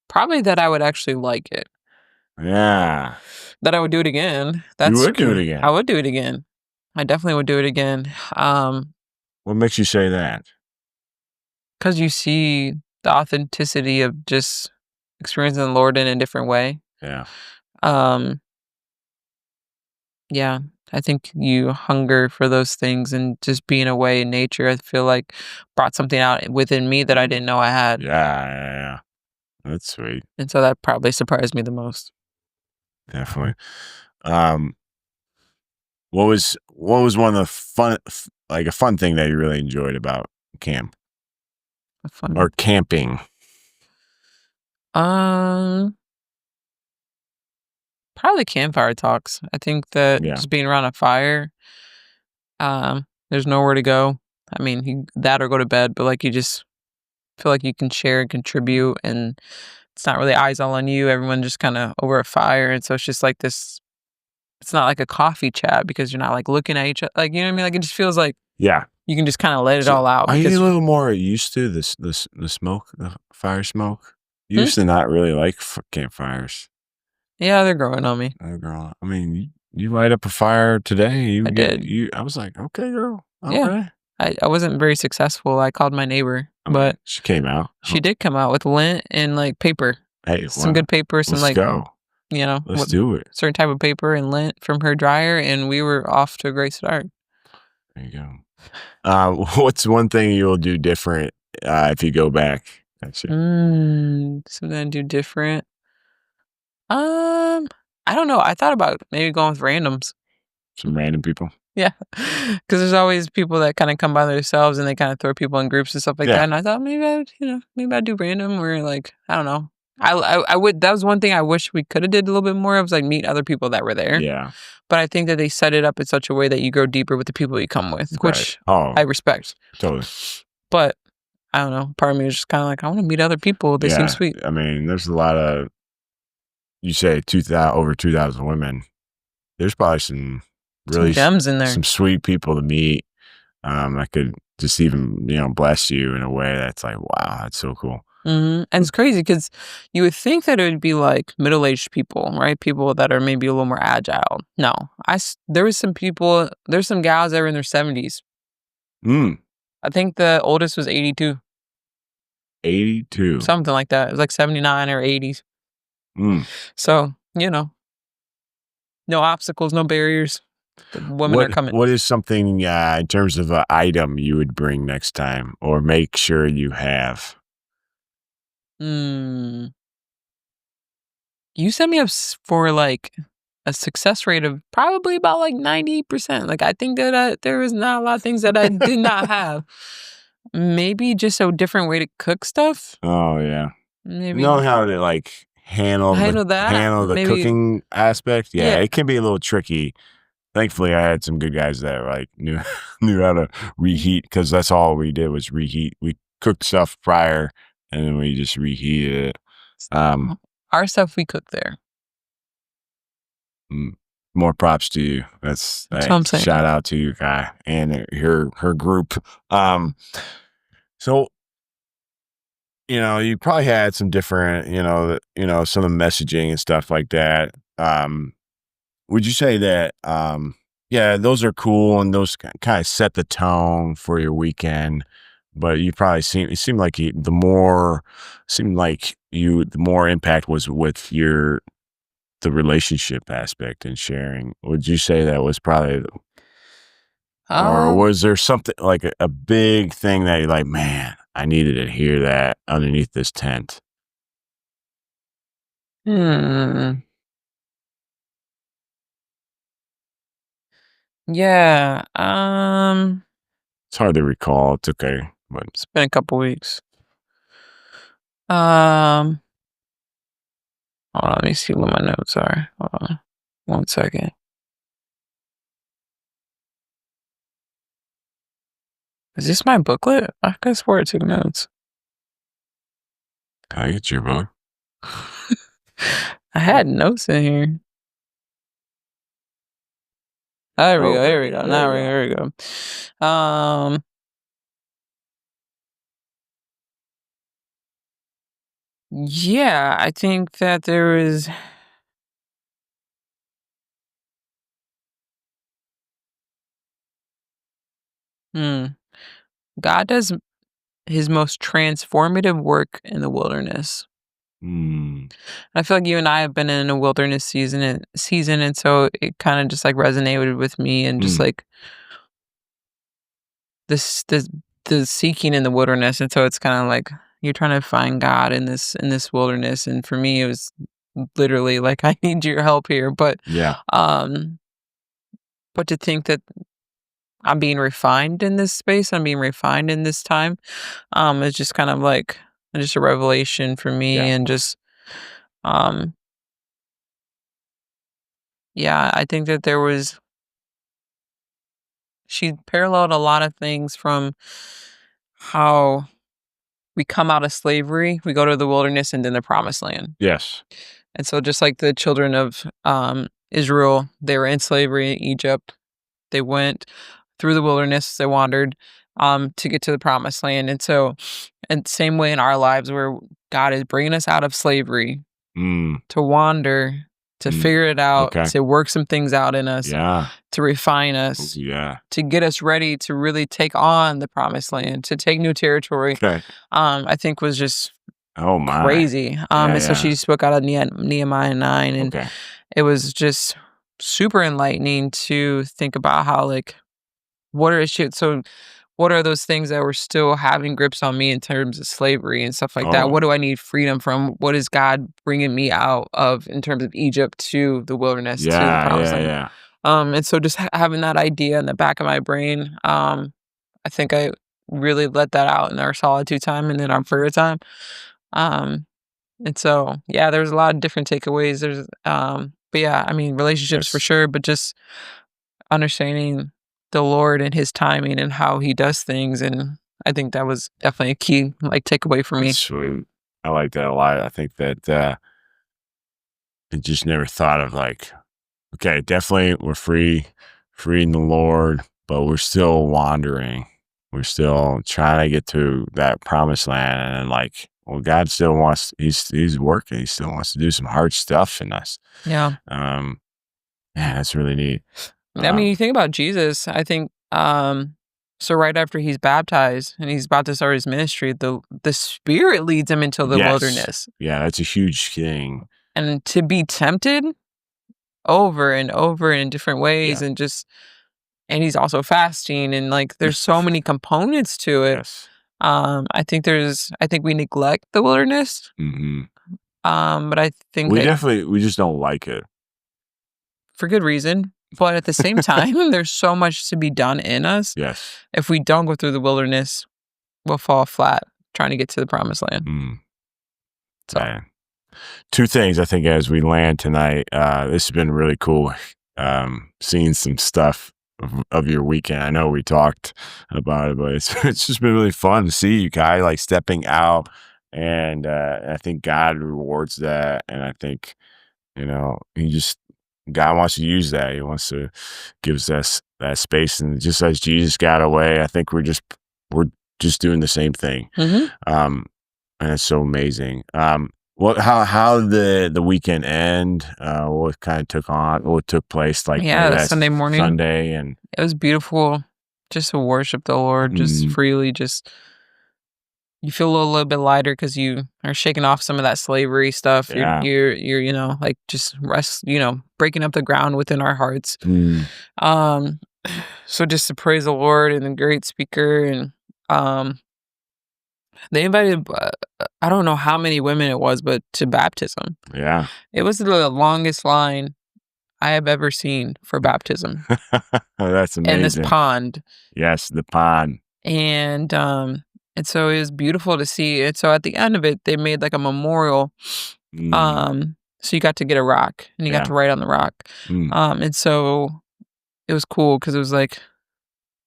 Probably that I would actually like it. Yeah. That I would do it again. You would do it again. I would do it again. I definitely would do it again. What makes you say that? Because you see the authenticity of just experiencing the Lord in a different way. Yeah. Yeah, I think you hunger for those things, and just being away in nature, I feel like brought something out within me that I didn't know I had. Yeah. That's sweet. And so that probably surprised me the most. Definitely. What was one of the a fun thing that you really enjoyed about camp or camping? Probably campfire talks. I think that Yeah. just being around a fire, there's nowhere to go. I mean, that or go to bed, but like you just feel like you can share and contribute, and it's not really eyes all on you. Everyone just kind of over a fire, and so it's just like this. It's not like a coffee chat because you're not like looking at each other. Like, you know what I mean? Like, it just feels like Yeah. you can just kind of let it all out. Are because- you a little more used to the smoke, the fire smoke? You used to not really like campfires. Yeah, they're growing on me. Oh, girl. I mean, you light up a fire today. I did. I was like, okay, girl. All Yeah. right. I wasn't very successful. I called my neighbor, but She came out. she did come out with lint and like paper. Hey, Some good paper, some let's like, go. you know, Let's do it. certain type of paper and lint from her dryer, and we were off to a great start. There you go. What's one thing you'll do different if you go back? Something I do different. I don't know. I thought about maybe going with randoms. Some random people. Yeah, because there's always people that kind of come by themselves and they kind of throw people in groups and stuff like that. And I thought maybe I'd do random, or like, I don't know. I would. That was one thing I wish we could have did a little bit more of, was like meet other people that were there. Yeah. But I think that they set it up in such a way that you grow deeper with the people you come with, which I respect. Totally. But I don't know. Part of me was just kind of like, I want to meet other people. They seem sweet. I mean, there's a lot of, you say over 2,000 women. There's probably some really some gems in there. Some sweet people to meet. I could just even, bless you in a way that's like, wow, that's so cool. And it's crazy because you would think that it would be like middle-aged people, right? People that are maybe a little more agile. No, there's some gals that were in their 70s. I think the oldest was 82. 82. Something like that. It was like 79 or 80s. So, no obstacles, no barriers. The women are coming. What is something in terms of an item you would bring next time, or make sure you have? You set me up for like a success rate of probably about like 90%. Like, I think that there was not a lot of things that I did not have. Maybe just a different way to cook stuff. Oh yeah. Maybe know how to like handle the cooking aspect. Yeah, it can be a little tricky. Thankfully, I had some good guys that like knew how to reheat, because that's all we did was reheat. We cooked stuff prior, and then we just reheated it. Our stuff we cooked there. More props to you. That's what I'm saying. Shout out to you, guy, and her group. So you probably had some different, some of the messaging and stuff like that. Would you say that, yeah, those are cool and those kind of set the tone for your weekend, but it seemed like the more impact was with the relationship aspect and sharing. Would you say that was probably, or Um, was there something like a big thing that you're like, man, I needed to hear that underneath this tent? hmm. Yeah. It's hard to recall. It's okay, but It's been a couple weeks. Um, Hold on, let me see what my notes are. Hold on. 1 second. Is this my booklet? I could have swore I took notes. I get your book. I had notes in here. There we go. Here we go. Here we go. Yeah, I think that there is. God does his most transformative work in the wilderness. I feel like you and I have been in a wilderness season, and so it kind of just like resonated with me, and just like this the seeking in the wilderness, and so it's kind of like you're trying to find God in this wilderness, and for me, it was literally like I need your help here, Yeah. but to think that I'm being refined in this space, I'm being refined in this time, it's just kind of like just a revelation for me, Yeah. and just yeah, I think that she paralleled a lot of things from how we come out of slavery, we go to the wilderness and then the promised land. Yes. And so just like the children of Israel, they were in slavery in Egypt. They went through the wilderness, they wandered to get to the promised land. And so, and same way in our lives where God is bringing us out of slavery to wander, to figure it out, Okay. to work some things out in us, Yeah. to refine us, Yeah. to get us ready to really take on the promised land, to take new territory. Okay. I think was just Oh my. crazy. And so Yeah. she spoke out of Nehemiah 9, and Okay. it was just super enlightening to think about how like what are those things that were still having grips on me in terms of slavery and stuff like that? Oh. What do I need freedom from? What is God bringing me out of in terms of Egypt to the wilderness, to the promised land? Yeah. And so just having that idea in the back of my brain, I think I really let that out in our solitude time and in our prayer time. And so, yeah, there's a lot of different takeaways. But yeah, I mean, relationships for Yes. sure, but just understanding the Lord and his timing and how he does things. And I think that was definitely a key like takeaway for me. That's sweet. I like that a lot. I think that I just never thought of like, okay, definitely we're free in the Lord, but we're still wandering. We're still trying to get to that promised land, and like, well, God still wants. He's working. He still wants to do some hard stuff in us. Yeah. Yeah, that's really neat. I mean, you think about Jesus, I think so right after he's baptized and he's about to start his ministry, the Spirit leads him into the Yes. wilderness. Yeah, that's a huge thing. And to be tempted over and over in different ways, Yeah. and he's also fasting, and like there's so many components to it. Yes. I think we neglect the wilderness. But I think we just don't like it for good reason. But at the same time, there's so much to be done in us. Yes. If we don't go through the wilderness, we'll fall flat trying to get to the promised land. So, man. Two things I think as we land tonight. This has been really cool. Seeing some stuff of your weekend. I know we talked about it, but it's just been really fun to see you, Kai, like stepping out, and I think God rewards that, and I think God wants to use that. He wants to give us that space, and just as Jesus got away, I think we're just doing the same thing. And it's so amazing. How the weekend end? What took place like Yeah, that Sunday morning. Sunday and It was beautiful just to worship the Lord, just freely, you feel a little bit lighter because you are shaking off some of that slavery stuff. Yeah. You're like just rest, breaking up the ground within our hearts. Um, so just to praise the Lord and the great speaker, and they invited, I don't know how many women it was, but to baptism. Yeah. It was the longest line I have ever seen for baptism. That's amazing. And this pond. Yes, the pond. And so it was beautiful to see. And so at the end of it, they made like a memorial. So you got to get a rock and you got to write on the rock. And so it was cool because it was like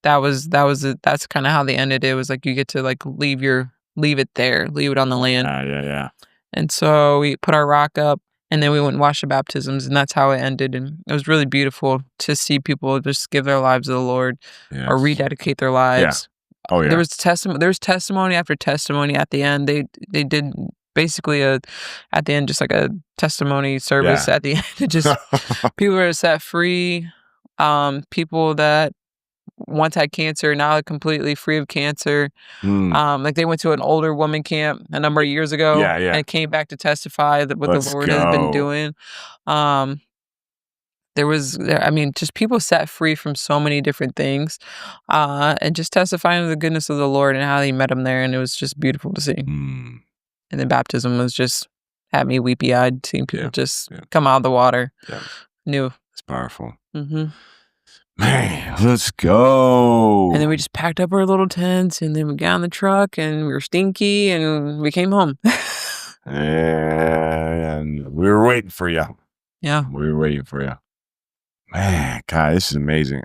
that's kind of how they ended it. It was like you get to like leave it there, leave it on the land. Yeah. And so we put our rock up, and then we went and watched the baptisms, and that's how it ended. And it was really beautiful to see people just give their lives to the Lord or rededicate their lives. Oh yeah. There was testimony after testimony at the end. They did basically at the end just like a testimony service at the end. It just people were set free. People that once had cancer, now completely free of cancer. Like they went to an older woman camp a number of years ago, and came back to testify that what the Lord has been doing. Just people set free from so many different things, and just testifying of the goodness of the Lord and how He met them there, and it was just beautiful to see. And then baptism was just had me weepy eyed, seeing people just come out of the water. Yeah. New. It's powerful. Man, let's go. And then we just packed up our little tents, and then we got on the truck, and we were stinky, and we came home. And we were waiting for you. Yeah. We were waiting for you. Man, God, this is amazing.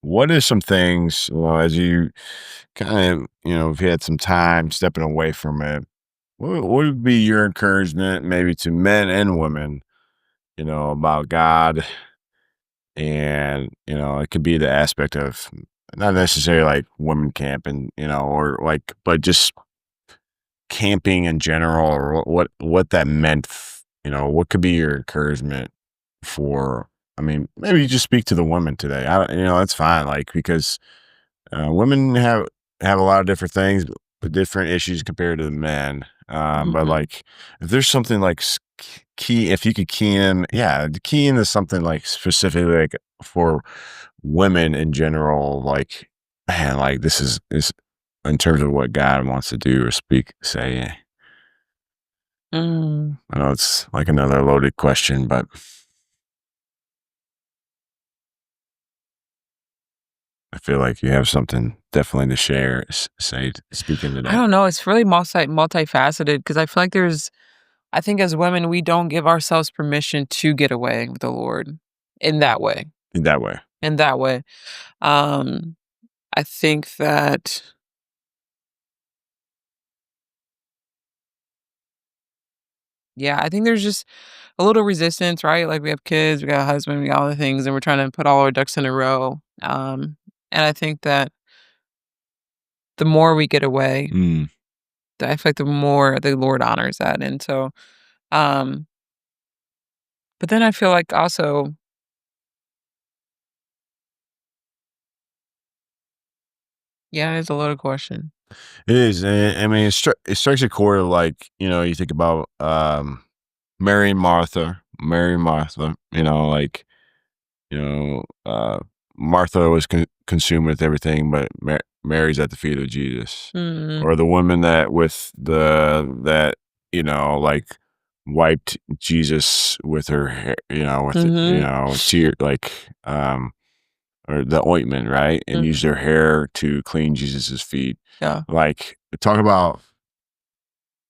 What are some things, well, as you kind of, if you had some time stepping away from it, what would be your encouragement maybe to men and women, about God? And, it could be the aspect of not necessarily like women camping, or like, but just camping in general, or what that meant, what could be your encouragement for, maybe you just speak to the women today. That's fine. Like, because women have a lot of different things, but different issues compared to the men. But like, if there's something like key, if you could key into something like specifically like for women in general, like, man, like this is in terms of what God wants to do or say. I know it's like another loaded question, but I feel like you have something definitely to share, speaking today. I don't know. It's really multifaceted because I feel like I think as women, we don't give ourselves permission to get away with the Lord in that way. I think that I think there's just a little resistance, right? Like we have kids, we got a husband, we got all the things, and we're trying to put all our ducks in a row. And I think that the more we get away, I feel like the more the Lord honors that. And so, but then I feel like also, it's a loaded question. It is. It strikes a chord of like, you think about Mary and Martha, like, Martha was consumed with everything, but Mary's at the feet of Jesus. Or the woman that like wiped Jesus with her hair, tear, like, or the ointment, right? And used her hair to clean Jesus's feet. Yeah. Like, talk about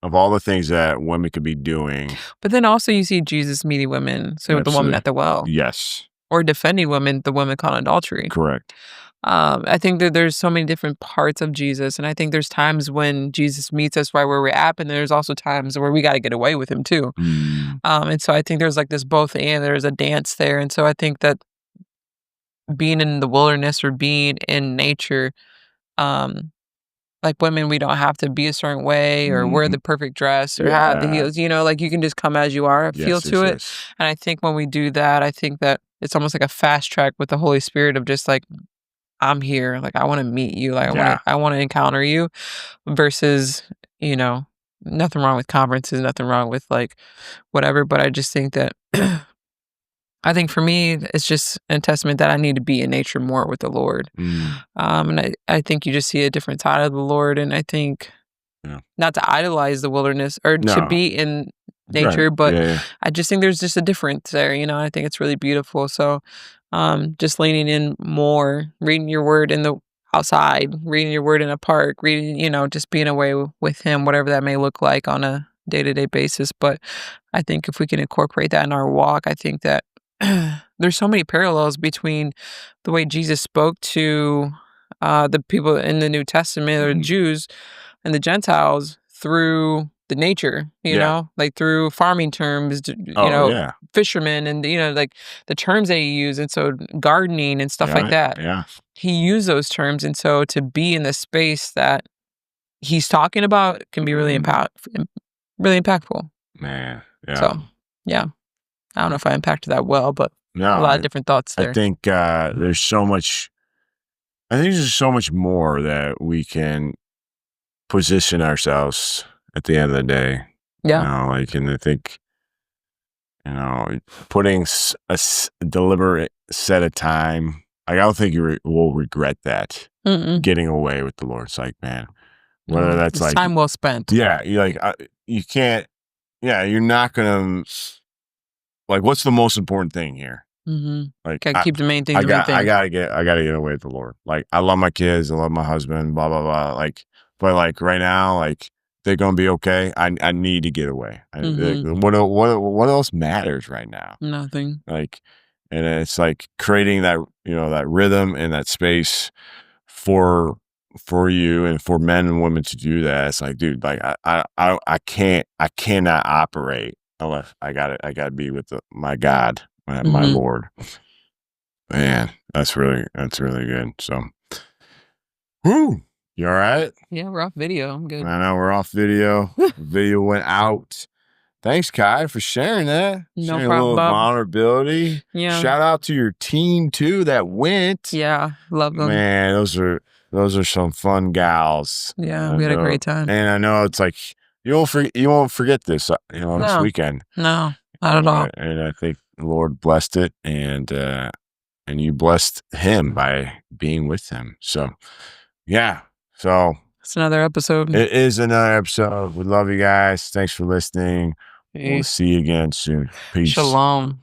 of all the things that women could be doing. But then also you see Jesus meeting women. So the woman at the well. Yes. Or defending women, the woman caught in adultery. Correct. I think that there's so many different parts of Jesus. And I think there's times when Jesus meets us right where we're at, and there's also times where we got to get away with him too. And so I think there's like this both and, there's a dance there. And so I think that being in the wilderness or being in nature, like women, we don't have to be a certain way or wear the perfect dress or have the Yeah. heels, like you can just come as you are, feel Yes, to yes, it. yes. And I think when we do that, I think that it's almost like a fast track with the Holy Spirit of just like, I'm here, like I want to meet you, like Yeah. I want to encounter you versus, nothing wrong with conferences, nothing wrong with like whatever, but I just think that I think for me, it's just a testament that I need to be in nature more with the Lord. Mm. And I think you just see a different side of the Lord. And I think Yeah. not to idolize the wilderness or to No. be in Right. nature, but Yeah. I just think there's just a difference there. I think it's really beautiful. So just leaning in more, reading your word in the outside, reading your word in a park, reading, just being away with Him, whatever that may look like on a day-to-day basis. But I think if we can incorporate that in our walk, I think that there's so many parallels between the way Jesus spoke to the people in the New Testament or Mhm. Jews and the Gentiles through the nature, Yeah. like through farming terms, Oh, yeah. fishermen and, like the terms they use. And so gardening and stuff like Yeah. that. Yeah. He used those terms. And so to be in the space that he's talking about can be really really impactful. Man. Yeah. So, yeah. I don't know if I impacted that well, but No, a lot of different thoughts I there. think there's so much. I think there's so much more that we can position ourselves at the end of the day. Yeah. And I think, putting deliberate set of time. I don't think you will regret that. Mm-mm. Getting away with the Lord. It's like, man, whether No, that's it's like time well spent. yeah, you like you can't. Yeah, you're not gonna like. What's the most important thing here? Mm-hmm. Like, Gotta keep the main thing I the main thing. gotta get away with the Lord. Like, I love my kids, I love my husband, blah blah blah. Like, but like right now, like they're gonna be okay. I need to get away. What else matters right now? Nothing. Like, and it's like creating that that rhythm and that space for you and for men and women to do that. It's like, dude, like I cannot operate unless I gotta be with my God, my Lord. Man, that's really good. So, whoo, you all right? Yeah, we're off video. I'm good. I know we're off video. Video went out. Thanks, Kai, for sharing that. No sharing problem, a little Bob. vulnerability. Yeah. Shout out to your team too that went. Yeah, love them. Man, those are some fun gals. Yeah, we had a great time. And I know it's like you won't forget this. This weekend. No, not at all. And I think the Lord blessed it, and you blessed him by being with him. So, yeah. So it's another episode. It is another episode. We love you guys. Thanks for listening. We'll see you again soon. Peace. Shalom.